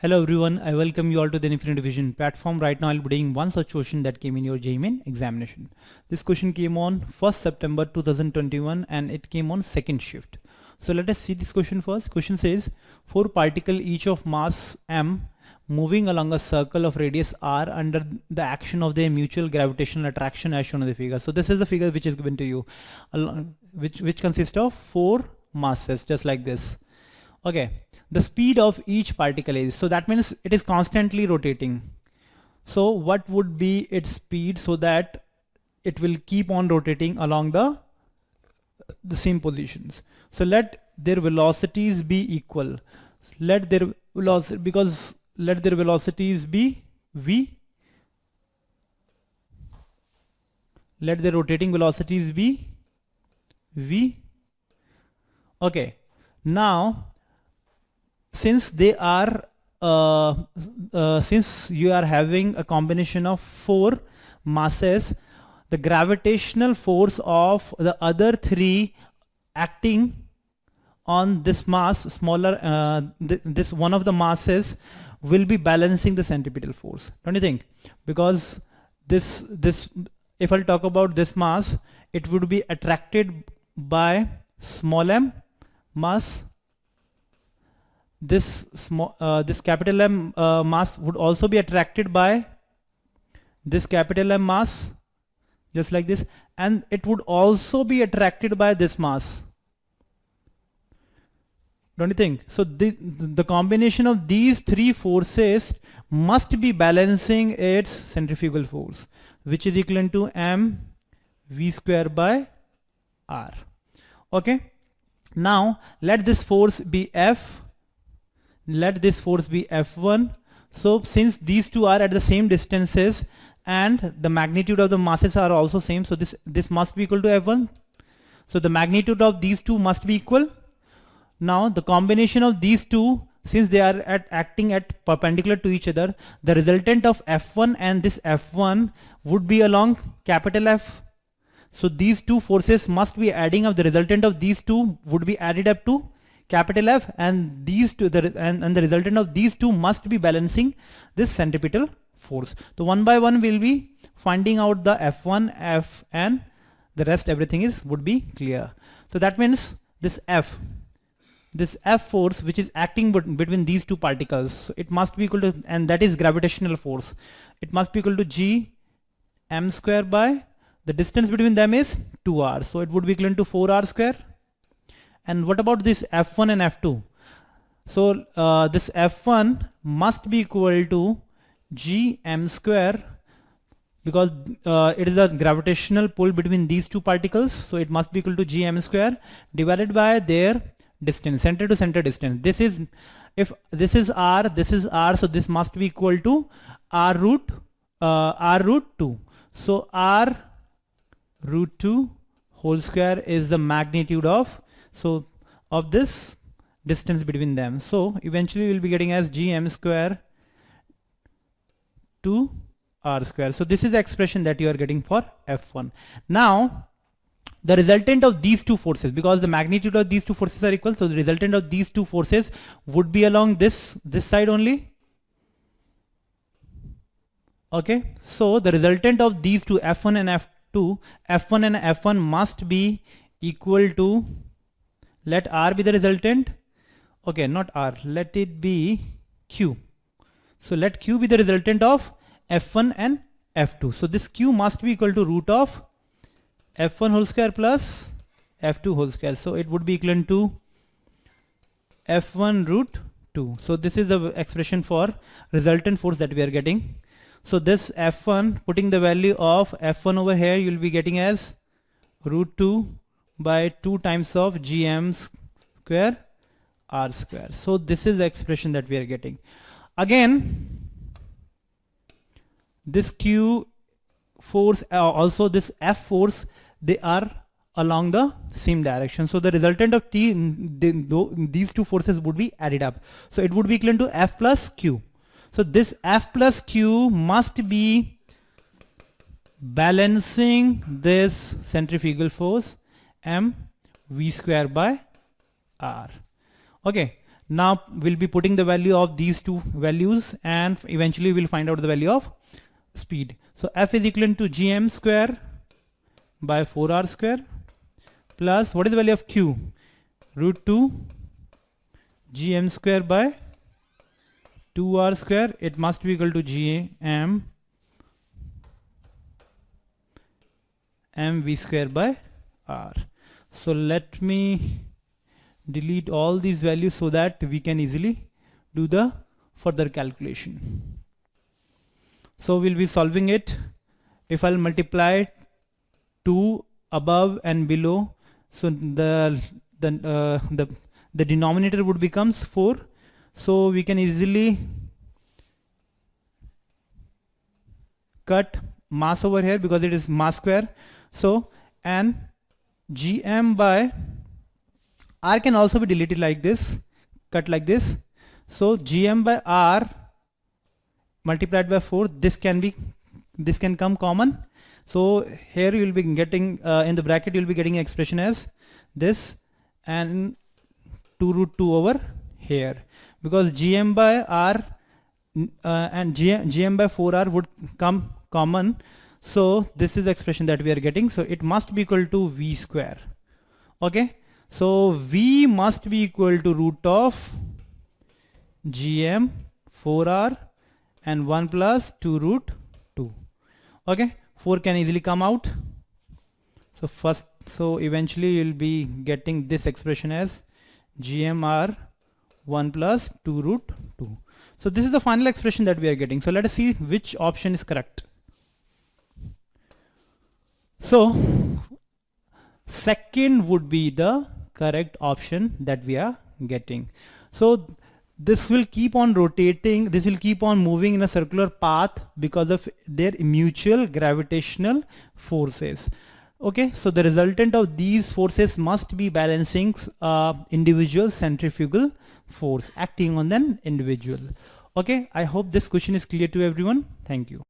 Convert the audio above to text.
Hello everyone, I welcome you all to the Infinite Vision platform. Right now I'll be doing one such question that came in your JEE Main examination. This question came on 1st September 2021 and it came on second shift. So let us see this question first. Question says, 4 particles each of mass m moving along a circle of radius r under the action of their mutual gravitational attraction as shown in the figure. So this is the figure which is given to you, which consists of 4 masses just like this. Okay, the speed of each particle is, so that means it is constantly rotating. So what would be its speed so that it will keep on rotating along the same positions? So let their velocities be equal. Let their velocity, because let their velocities be v. Let their rotating velocities be v. Okay, now since they are since you are having a combination of 4 masses, the gravitational force of the other 3 acting on this mass smaller, this one of the masses will be balancing the centripetal force, don't you think? Because this if I'll talk about this mass, it would be attracted by small m mass. This capital M mass would also be attracted by this capital M mass, just like this, and it would also be attracted by this mass, don't you think? So the combination of these 3 forces must be balancing its centrifugal force, which is equivalent to m v square by r. Okay, now let this force be F. Let this force be F1. So since these two are at the same distances and the magnitude of the masses are also same, so this must be equal to F1. So the magnitude of these two must be equal. Now the combination of these two, since they are acting at perpendicular to each other, the resultant of F1 and this F1 would be along capital F. So these two forces must be adding up. The resultant of these two would be added up to capital F, and these two, and the resultant of these two must be balancing this centripetal force. So one by one we'll be finding out the F1, F, and the rest everything would be clear. So that means this F force which is acting between these two particles, so it must be equal to, and that is gravitational force, it must be equal to g m square by the distance between them is 2r, so it would be equivalent to 4r square. And what about this F1 and F2? So this F1 must be equal to g m square, because it is a gravitational pull between these two particles, so it must be equal to g m square divided by their distance, center to center distance. This is, if this is r, this is r, so this must be equal to r root 2. So r root 2 whole square is the magnitude of this distance between them. So eventually we'll be getting as g m square to r square. So this is the expression that you are getting for F1. Now the resultant of these two forces, because the magnitude of these two forces are equal, so the resultant of these two forces would be along this side only. Okay, so the resultant of these two, F1 and F2, F1 and F1 must be equal to, let R be the resultant. Okay, not R, let it be Q. So let Q be the resultant of F1 and F2. So this Q must be equal to root of F1 whole square plus F2 whole square. So it would be equivalent to F1 root 2. So this is the expression for resultant force that we are getting. So this F1, putting the value of F1 over here, you will be getting as root 2 by 2 times of gm square r square. So this is the expression that we are getting. Again, this Q force, also this F force, they are along the same direction. So the resultant of these two forces would be added up. So it would be equivalent to F plus Q. So this F plus Q must be balancing this centrifugal force m v square by r. Okay, Now we'll be putting the value of these two values and eventually we'll find out the value of speed. So F is equivalent to gm square by 4r square plus what is the value of Q? Root 2 gm square by 2r square. It must be equal to gm mv square by r. So let me delete all these values so that we can easily do the further calculation. So we'll be solving it. If I'll multiply 2 above and below, so the denominator would becomes 4. So we can easily cut mass over here because it is mass square. So and gm by r can also be deleted like this, cut like this. So gm by r multiplied by 4, this can come common. So here you will be getting in the bracket you will be getting an expression as this and 2 root 2 over here, because gm by r and gm by 4r would come common. So this is the expression that we are getting. So it must be equal to v square. Okay, so v must be equal to root of gm 4r and 1 plus 2 root 2. Okay, 4 can easily come out. So eventually you'll be getting this expression as gmr 1 plus 2 root 2. So this is the final expression that we are getting. So let us see which option is correct. So second would be the correct option that we are getting. So this will keep on rotating, this will keep on moving in a circular path because of their mutual gravitational forces. Okay, so the resultant of these forces must be balancing individual centrifugal force acting on an individual. Okay, I hope this question is clear to everyone. Thank you.